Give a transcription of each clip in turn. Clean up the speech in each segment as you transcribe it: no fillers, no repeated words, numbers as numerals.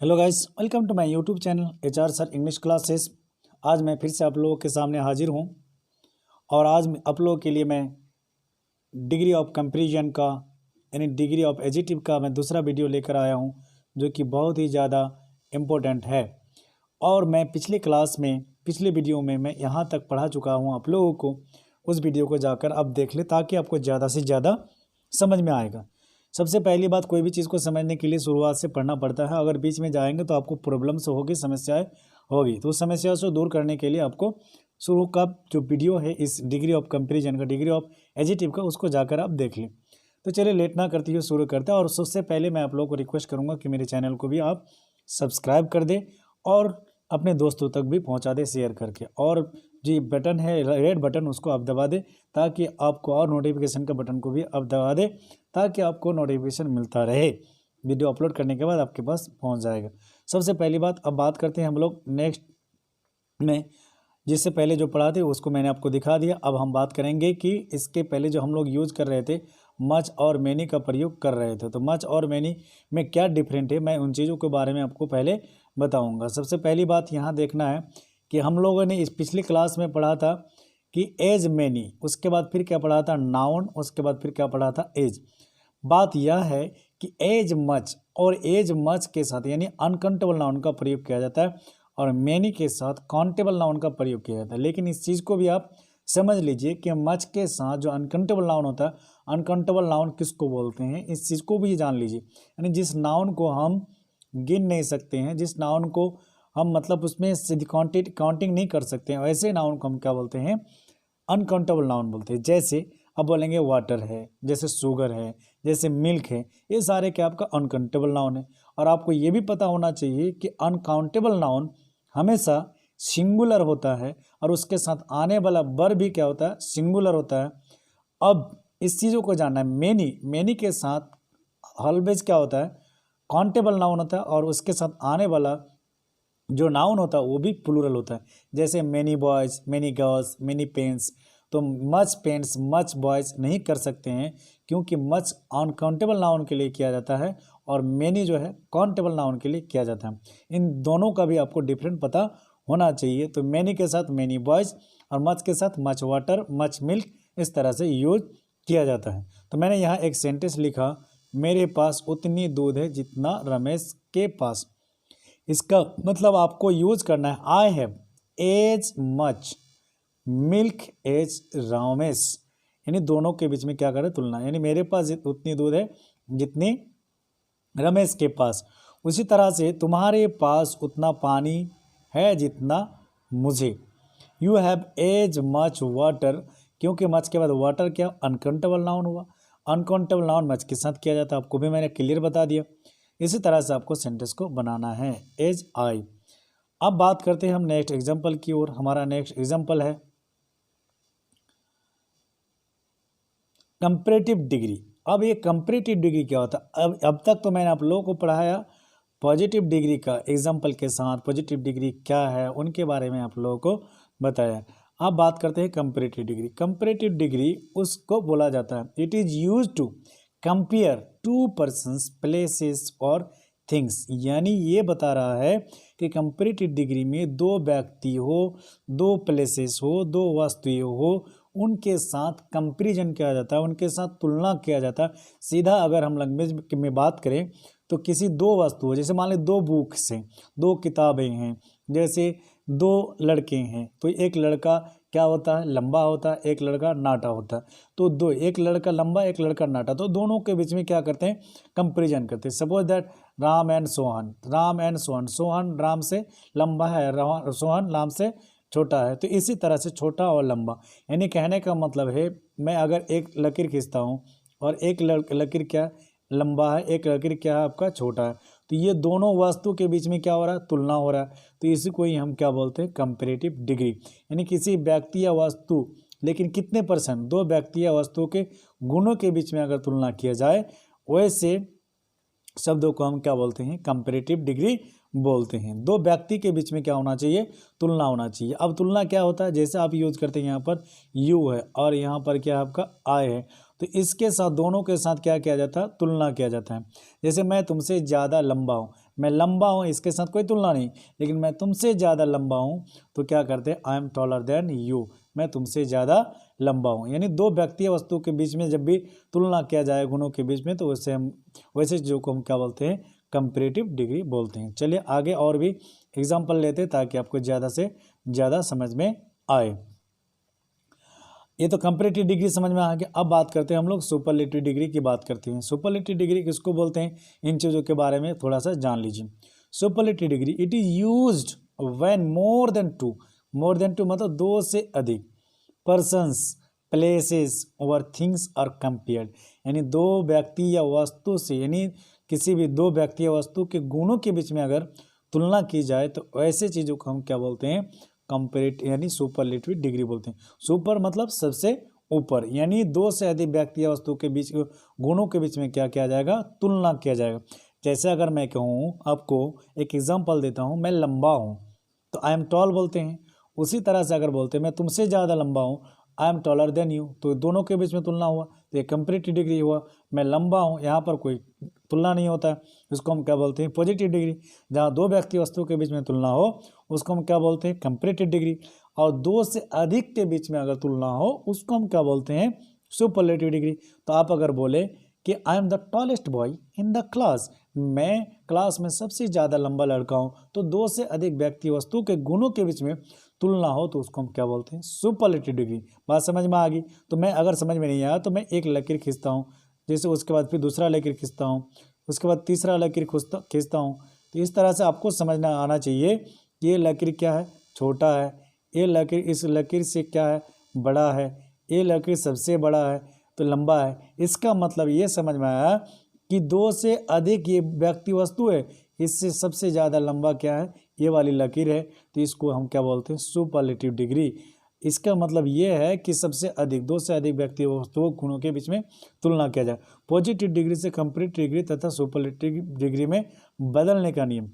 Hello guys, welcome to my YouTube channel HR sir English classes. आज मैं फिर से आप लोगों के सामने हाजिर हूं और आज आप लोगों के लिए मैं डिग्री ऑफ कंपैरिजन का यानी डिग्री ऑफ एडजेक्टिव का मैं दूसरा वीडियो लेकर आया हूं जो कि बहुत ही ज़्यादा इम्पोर्टेंट है। और मैं पिछले वीडियो में मैं यहाँ तक पढ़ा चुका हूँ आप लोगों को। उस वीडियो को जाकर अब देख ले ताकि आपको ज़्यादा से ज़्यादा समझ में आएगा। सबसे पहली बात, कोई भी चीज़ को समझने के लिए शुरुआत से पढ़ना पड़ता है। अगर बीच में जाएंगे तो आपको प्रॉब्लम्स होगी, समस्याएं होगी। तो उस समस्या से दूर करने के लिए आपको शुरू का जो वीडियो है इस डिग्री ऑफ कंपैरिजन का, डिग्री ऑफ एडजेक्टिव का, उसको जाकर आप देख लें। तो चलिए लेट ना करते हुए शुरू करते हैं। और सबसे पहले मैं आप लोगों को रिक्वेस्ट करूँगा कि मेरे चैनल को भी आप सब्सक्राइब कर दें और अपने दोस्तों तक भी पहुंचा दे शेयर करके। और जी बटन है रेड बटन, उसको आप दबा दें ताकि आपको, और नोटिफिकेशन का बटन को भी आप दबा दें ताकि आपको नोटिफिकेशन मिलता रहे। वीडियो अपलोड करने के बाद आपके पास पहुंच जाएगा। सबसे पहली बात, अब बात करते हैं हम लोग नेक्स्ट में। जिससे पहले जो पढ़ा थे उसको मैंने आपको दिखा दिया। अब हम बात करेंगे कि इसके पहले जो हम लोग यूज़ कर रहे थे मच और मैनी का प्रयोग कर रहे थे, तो मच और मैनी में क्या डिफरेंट है, मैं उन चीज़ों के बारे में आपको पहले बताऊंगा। सबसे पहली बात यहाँ देखना है कि हम लोगों ने इस पिछली क्लास में पढ़ा था कि एज मैनी, उसके बाद फिर क्या पढ़ा था नाउन, उसके बाद फिर क्या पढ़ा था एज। बात यह है कि एज मच और एज मच के साथ यानी अनकाउंटेबल नाउन का प्रयोग किया जाता है और मैनी के साथ काउंटेबल नाउन का प्रयोग किया जाता है। लेकिन इस चीज़ को भी आप समझ लीजिए कि मच के साथ जो अनकाउंटेबल नाउन होता है, अनकाउंटेबल नाउन किसको बोलते हैं, इस चीज़ को भी जान लीजिए। यानी जिस नाउन को हम गिन नहीं सकते हैं, जिस नाउन को हम मतलब उसमें सीधी काउंटिंग नहीं कर सकते हैं, वैसे नाउन को हम क्या बोलते हैं, अनकाउंटेबल नाउन बोलते हैं। जैसे अब बोलेंगे वाटर है, जैसे शुगर है, जैसे मिल्क है, ये सारे क्या आपका अनकाउंटेबल नाउन है। और आपको ये भी पता होना चाहिए कि अनकाउंटेबल नाउन हमेशा सिंगुलर होता है और उसके साथ आने वाला वर्ब भी क्या होता है, सिंगुलर होता है। अब इस चीज़ों को जानना है, मैनी के साथ ऑलवेज क्या होता है, काउंटेबल नाउन होता है और उसके साथ आने वाला जो नाउन होता है वो भी प्लूरल होता है। जैसे many boys, many girls, many pens. तो मच पेन्स, मच बॉयज़ नहीं कर सकते हैं क्योंकि मच अनकाउंटेबल नाउन के लिए किया जाता है और मैनी जो है काउंटेबल नाउन के लिए किया जाता है। इन दोनों का भी आपको डिफरेंट पता होना चाहिए। तो मैनी के साथ मैनी बॉयज़ और मच के साथ मच वाटर, मच मिल्क, इस तरह से यूज किया जाता है। तो मैंने यहाँ एक सेंटेंस लिखा, मेरे पास उतनी दूध है जितना रमेश के पास। इसका मतलब आपको यूज करना है, I have as much milk as Ramesh. यानी दोनों के बीच में क्या करें, तुलना। यानी मेरे पास उतनी दूध है जितनी रमेश के पास। उसी तरह से तुम्हारे पास उतना पानी है जितना मुझे। You have as much water, क्योंकि मच के बाद वाटर क्या, अनकाउंटेबल नाउन हुआ। अनकाउंटेबल नाउन मच के साथ किया जाता है, आपको भी मैंने क्लियर बता दिया। इसी तरह से आपको सेंटेंस को बनाना है, एज आई। अब बात करते हैं हम नेक्स्ट एग्जांपल की ओर। हमारा नेक्स्ट एग्जांपल है कंपैरेटिव डिग्री। अब ये कंपैरेटिव डिग्री क्या होता है, अब तक तो मैंने आप लोगों को पढ़ाया पॉजिटिव डिग्री का एग्जांपल के साथ, पॉजिटिव डिग्री क्या है उनके बारे में आप लोगों को बताया। अब बात करते हैं कंपैरेटिव डिग्री। कंपैरेटिव डिग्री उसको बोला जाता है, it is use to compare two persons, places और थिंग्स। यानी ये बता रहा है कि कंपैरेटिव डिग्री में दो व्यक्ति हो, दो प्लेसेस हो, दो वस्तुएं हो, उनके साथ कंपैरिजन किया जाता है, उनके साथ तुलना किया जाता है। सीधा अगर हम लैंग्वेज में बात करें तो किसी दो वस्तुओं, जैसे मान लें दो बुक्स हैं, दो किताबें हैं, जैसे दो लड़के हैं, तो एक लड़का क्या होता है, लंबा होता है, एक लड़का नाटा होता है। तो दो, एक लड़का लंबा, एक लड़का नाटा, तो दोनों के बीच में क्या करते हैं, कंपैरिजन करते हैं। Suppose that Ram and Sohan, Ram and Sohan, Sohan Ram से लंबा है, सोहन राम से छोटा है। तो इसी तरह से छोटा और लंबा, यानी कहने का मतलब है, मैं अगर एक लकीर खींचता हूँ और एक लकीर क्या लंबा है, एक लकीर क्या है आपका छोटा है, तो ये दोनों वस्तु के बीच में क्या हो रहा है, तुलना हो रहा है। तो इसी को ही हम क्या बोलते हैं, कंपैरेटिव डिग्री। यानी किसी व्यक्ति या वस्तु, लेकिन कितने परसेंट, दो व्यक्ति या वस्तु के गुणों के बीच में अगर तुलना किया जाए, वैसे शब्दों को हम क्या बोलते हैं, कंपैरेटिव डिग्री बोलते हैं। दो व्यक्ति के बीच में क्या होना चाहिए, तुलना होना चाहिए। अब तुलना क्या होता है, जैसे आप यूज करते हैं, यहाँ पर यू है और यहाँ पर क्या आपका आई है, तो इसके साथ दोनों के साथ क्या किया जाता है, तुलना किया जाता है। जैसे मैं तुमसे ज़्यादा लंबा हूँ, मैं लंबा हूँ, इसके साथ कोई तुलना नहीं, लेकिन मैं तुमसे ज़्यादा लंबा हूँ तो क्या करते हैं, I am taller than you, मैं तुमसे ज़्यादा लंबा हूँ। यानी दो व्यक्ति या वस्तु के बीच में जब भी तुलना किया जाए गुणों के बीच में, तो वैसे जो को हम क्या बोलते हैं, कंपैरेटिव डिग्री बोलते हैं। चलिए आगे और भी एग्जाम्पल लेते हैं ताकि आपको ज़्यादा से ज़्यादा समझ में आए। ये तो कंपैरेटिव डिग्री समझ में आ गया। अब बात करते हैं हम लोग सुपरलेटिव डिग्री की बात करते हैं। सुपरलेटिव डिग्री किसको बोलते हैं, इन चीज़ों के बारे में थोड़ा सा जान लीजिए। Superlative degree it is used when more than two मतलब दो से अधिक पर्सन्स, प्लेसेस और थिंग्स आर कंपेयर्ड, यानी दो व्यक्ति या वस्तु से, यानी किसी भी दो व्यक्ति या वस्तु के गुणों के बीच में अगर तुलना की जाए तो ऐसे चीज़ों को हम क्या बोलते हैं, कंपैरेटिव यानी सुपरलेटिव डिग्री बोलते हैं। सुपर मतलब सबसे ऊपर, यानी दो से अधिक व्यक्ति या वस्तु के बीच गुणों के बीच में क्या किया जाएगा, तुलना किया जाएगा। जैसे अगर मैं कहूँ, आपको एक एग्जांपल देता हूँ, मैं लंबा हूँ तो आई एम टॉल बोलते हैं। उसी तरह से अगर बोलते हैं मैं तुमसे ज़्यादा लंबा हूँ, I am taller than you, तो दोनों के बीच में तुलना हुआ, तो ये कंपैरेटिव डिग्री हुआ। मैं लंबा हूँ, यहाँ पर कोई तुलना नहीं होता है, इसको हम क्या बोलते हैं, पॉजिटिव डिग्री। जहाँ दो व्यक्ति वस्तु के बीच में तुलना हो उसको हम क्या बोलते हैं, कंपैरेटिव डिग्री। और दो से अधिक के बीच में अगर तुलना हो उसको हम क्या बोलते हैं, सुपरलेटिव डिग्री। तो आप अगर बोले कि I am the tallest boy in the class, मैं क्लास में सबसे ज़्यादा लंबा लड़का हूँ, तो दो से अधिक व्यक्ति वस्तु के गुणों के बीच में तुलना हो तो उसको हम क्या बोलते हैं, सुपरलेटिव डिग्री। बात समझ में आ गई। तो मैं अगर समझ में नहीं आया तो मैं एक लकीर खींचता हूँ, जैसे उसके बाद फिर दूसरा लकीर खींचता हूँ, उसके बाद तीसरा लकीर खींचता हूँ। तो इस तरह से आपको समझना आना चाहिए कि ये लकीर क्या है, छोटा है, ये लकीर इस लकीर से क्या है, बड़ा है, ये लकीर सबसे बड़ा है तो लंबा है। इसका मतलब ये समझ में आया कि दो से अधिक ये व्यक्ति वस्तु है, इससे सबसे ज़्यादा लंबा क्या है, ये वाली लकीर है, तो इसको हम क्या बोलते हैं, सुपरलेटिव डिग्री। इसका मतलब ये है कि सबसे अधिक, दो से अधिक व्यक्ति वस्तुओं गुणों के बीच में तुलना किया जाए। पॉजिटिव डिग्री से कंपैरेटिव डिग्री तथा सुपरलेटिव डिग्री में बदलने का नियम।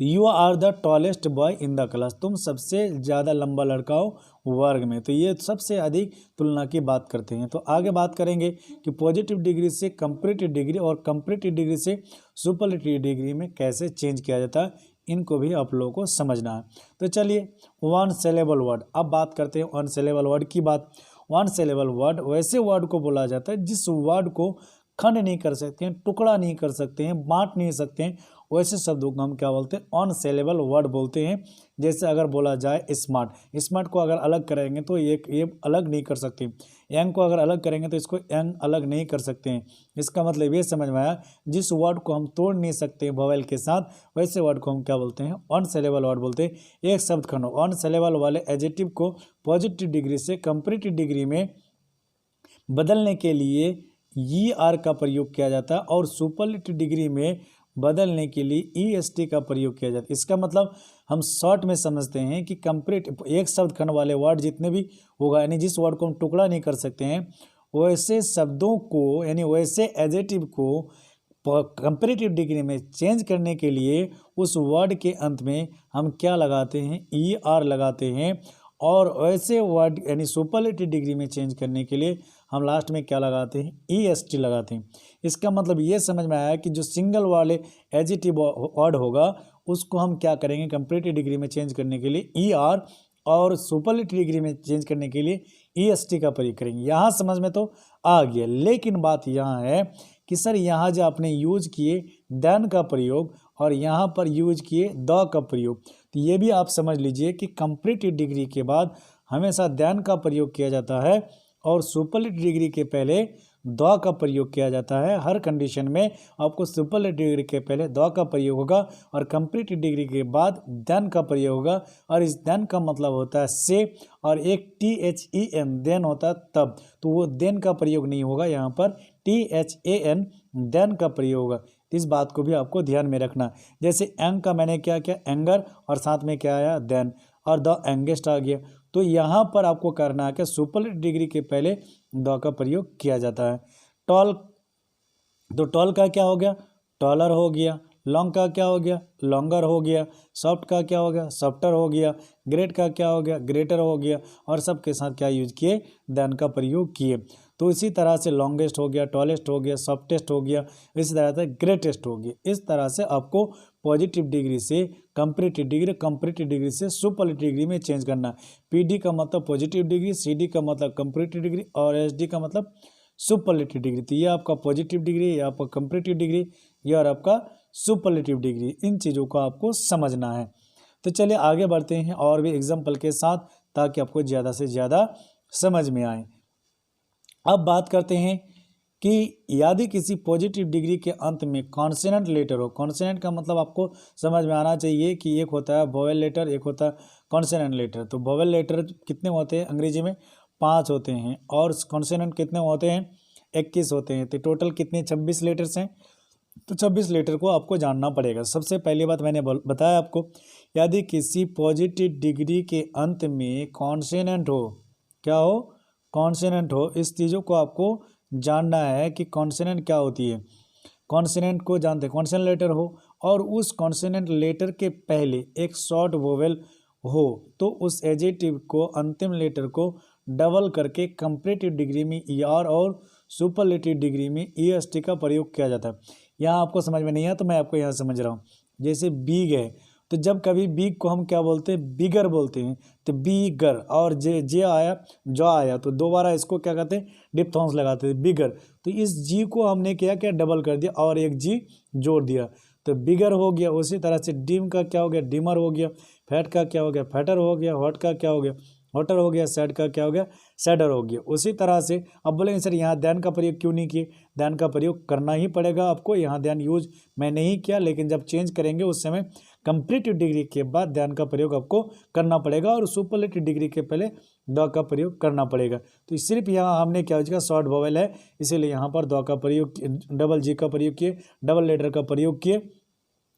You are the tallest boy in the class, तुम सबसे ज़्यादा लंबा लड़का हो वर्ग में, तो ये सबसे अधिक तुलना की बात करते हैं। तो आगे बात करेंगे कि पॉजिटिव डिग्री से कंपैरेटिव डिग्री और कंपैरेटिव डिग्री से सुपरलेटिव डिग्री में कैसे चेंज किया जाता है, इनको भी आप लोगों को समझना है। तो चलिए वन सिलेबल वर्ड, अब बात करते हैं वन सिलेबल वर्ड की बात। वन सिलेबल वर्ड वैसे वर्ड को बोला जाता है जिस वर्ड को खंड नहीं कर सकते हैं, टुकड़ा नहीं कर सकते हैं, बांट नहीं सकते हैं, वैसे शब्दों को हम क्या बोलते हैं, अनसेलेबल वर्ड बोलते हैं। जैसे अगर बोला जाए स्मार्ट, स्मार्ट को अगर अलग करेंगे तो ये अलग नहीं कर सकते, यंग को अगर अलग करेंगे तो इसको यंग अलग नहीं कर सकते हैं। इसका मतलब ये समझ में आया, जिस वर्ड को हम तोड़ नहीं सकते हैं वोवेल के साथ, वैसे वर्ड को हम क्या बोलते हैं, अनसेलेबल वर्ड बोलते हैं। एक शब्द खंड अनसेलेबल वाले एडजेक्टिव को पॉजिटिव डिग्री से कंपैरेटिव डिग्री में बदलने के लिए ई आर का प्रयोग किया जाता है और सुपरलेटिव डिग्री में बदलने के लिए ई एस टी का प्रयोग किया जाता है। इसका मतलब हम शॉर्ट में समझते हैं कि कंपैरेटिव एक शब्द खंड वाले वर्ड जितने भी होगा, यानी जिस वर्ड को हम टुकड़ा नहीं कर सकते हैं, वैसे शब्दों को यानी वैसे एडजेक्टिव को कंपैरेटिव डिग्री में चेंज करने के लिए उस वर्ड के अंत में हम क्या लगाते हैं, ई आर लगाते हैं। और वैसे वर्ड यानी सुपरलेटिव डिग्री में चेंज करने के लिए हम लास्ट में क्या लगाते हैं, ई एस टी लगाते हैं। इसका मतलब ये समझ में आया कि जो सिंगल वाले एडजेक्टिव वर्ड होगा उसको हम क्या करेंगे, कंपैरेटिव डिग्री में चेंज करने के लिए ई आर, और सुपरलेटिव डिग्री में चेंज करने के लिए ई एस टी का प्रयोग करेंगे। यहाँ समझ में तो आ गया, लेकिन बात यहाँ है कि सर यहाँ जो आपने यूज किए देन का प्रयोग और यहाँ पर यूज किए द का प्रयोग, तो ये भी आप समझ लीजिए कि कंपैरेटिव डिग्री के बाद हमेशा देन का प्रयोग किया जाता है और सुपरलेटिव डिग्री के पहले द का प्रयोग किया जाता है। हर कंडीशन में आपको सुपरलेटिव डिग्री के पहले द का प्रयोग होगा और कंपैरेटिव डिग्री के बाद देन का प्रयोग होगा। और इस देन का मतलब होता है से, और एक T H E N then होता है तब, तो वो देन का प्रयोग नहीं होगा, यहाँ पर T H A N than का प्रयोग होगा। इस बात को भी आपको ध्यान में रखना। जैसे एंग का मैंने क्या किया, एंगर, और साथ में क्या आया, देन, और द एंगेस्ट आ गया। तो यहाँ पर आपको करना है कि सुपरलेटिव डिग्री के पहले द का प्रयोग किया जाता है। टॉल, तो टॉल का क्या हो गया, टॉलर हो गया। लॉन्ग का क्या हो गया, लॉन्गर हो गया। सॉफ्ट का क्या हो गया, सॉफ्टर हो गया। ग्रेट का क्या हो गया, ग्रेटर हो गया। और सबके साथ क्या यूज किए, देन का प्रयोग किए। तो इसी तरह से लॉन्गेस्ट हो गया, टॉलेस्ट हो गया, सॉफ्टेस्ट हो गया, इसी तरह से ग्रेटेस्ट हो गया। इस तरह से आपको पॉजिटिव डिग्री से कंपैरेटिव डिग्री, कंपैरेटिव डिग्री से सुपरलेटिव डिग्री में चेंज करना। पीडी का मतलब पॉजिटिव डिग्री, सीडी का मतलब कंपैरेटिव डिग्री और एसडी का मतलब सुपरलेटिव डिग्री। तो ये आपका पॉजिटिव डिग्री, ये आपका कंपैरेटिव डिग्री, ये और आपका सुपरलेटिव डिग्री। इन चीज़ों को आपको समझना है। तो चलिए आगे बढ़ते हैं और भी एग्जाम्पल के साथ, ताकि आपको ज़्यादा से ज़्यादा समझ में आए। अब बात करते हैं कि यदि किसी पॉजिटिव डिग्री के अंत में कॉन्सोनेंट लेटर हो। कॉन्सोनेंट का मतलब आपको समझ में आना चाहिए कि एक होता है वोवेल लेटर, एक होता है कॉन्सोनेंट लेटर। तो वोवेल लेटर कितने होते हैं अंग्रेजी में? 5 होते हैं, और कॉन्सोनेंट कितने होते हैं? 21 होते हैं। तो टोटल कितने? 26 लेटर्स हैं। तो 26 लेटर को आपको जानना पड़ेगा। सबसे पहली बात मैंने बताया आपको, यदि किसी पॉजिटिव डिग्री के अंत में कॉन्सोनेंट हो, क्या हो? कॉन्सोनेंट हो। इस चीज़ों को आपको जानना है कि कॉन्सोनेंट क्या होती है। कॉन्सोनेंट को जानते हैं, कॉन्सोनेंट लेटर हो और उस कॉन्सोनेंट लेटर के पहले एक शॉर्ट वोवेल हो, तो उस एजेटिव को, अंतिम लेटर को डबल करके कंपैरेटिव डिग्री में ईआर और सुपरलेटिव डिग्री में ईएसटी का प्रयोग किया जाता है। यहाँ आपको समझ में नहीं आया तो मैं आपको यहाँ समझ रहा हूँ। जैसे बिग है, तो जब कभी बिग को हम क्या बोलते हैं? बिगर बोलते हैं। तो बिगर, और जे आया, जो आया, तो दोबारा इसको क्या कहते हैं? डिप्थॉन्स लगाते हैं, बिगर। तो इस जी को हमने क्या किया? डबल कर दिया और एक जी जोड़ दिया, तो बिगर हो गया। उसी तरह से डिम का क्या हो गया? डिमर हो गया। फैट का क्या हो गया? फैटर हो गया। हॉट का क्या हो गया? हॉटर हो गया। सैड का क्या हो गया? सैडर हो गया। उसी तरह से अब बोलेंगे सर यहाँ दैन का प्रयोग क्यों नहीं किए? दैन का प्रयोग करना ही पड़ेगा आपको। यहाँ दैन यूज मैं नहीं किया, लेकिन जब चेंज करेंगे उस समय कंपैरेटिव डिग्री के बाद दैन का प्रयोग आपको करना पड़ेगा और सुपरलेटिव डिग्री के पहले द का प्रयोग करना पड़ेगा। तो सिर्फ यहाँ हमने क्या किया? शॉर्ट वोवेल है, इसीलिए यहाँ पर द का प्रयोग, डबल जी का प्रयोग किए, डबल लेटर का प्रयोग किए,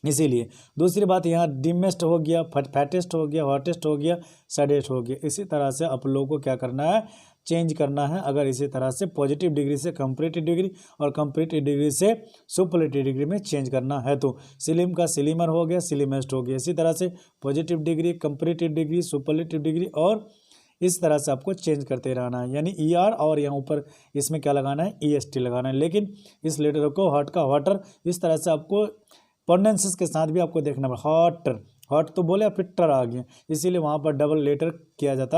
इसीलिए। दूसरी बात, यहाँ डिमेस्ट हो गया, फैटेस्ट हो गया, हॉटेस्ट हो गया, सैडेस्ट हो गया। इसी तरह से आप लोगों को क्या करना है? चेंज करना है। अगर इसी तरह से पॉजिटिव डिग्री से कंपैरेटिव डिग्री और कंपैरेटिव डिग्री से सुपरलेटिव डिग्री में चेंज करना है, तो सिलिम का सिलिमर हो गया, सिलिमेस्ट हो गया। इसी तरह से positive degree, comparative degree, superlative degree, और इस तरह से आपको चेंज करते रहना है। यानी ईआर और यहाँ ऊपर इसमें क्या लगाना है? ईएसटी लगाना है। लेकिन इस लेटर को हॉट का हॉटर, इस तरह से आपको प्रोनाउंसेस के साथ भी आपको देखना पड़ेगा। हॉटर, हॉट तो बोले, फिर टर आ गया, इसीलिए वहाँ पर डबल लेटर किया जाता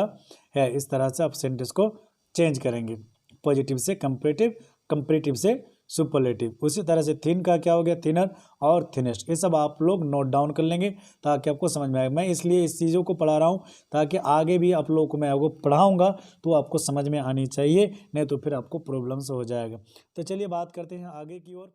है। इस तरह से आप सेंटेंस को चेंज करेंगे, पॉजिटिव से कंपैरेटिव, कंपैरेटिव से सुपरलेटिव। उसी तरह से थिन का क्या हो गया? थिनर और थिनेस्ट। ये सब आप लोग नोट डाउन कर लेंगे ताकि आपको समझ में आए। मैं इसलिए इस चीज़ों को पढ़ा रहा हूँ ताकि आगे भी आप लोगों को मैं आपको पढ़ाऊँगा तो आपको समझ में आनी चाहिए, नहीं तो फिर आपको प्रॉब्लम्स हो जाएगा। तो चलिए बात करते हैं आगे की ओर।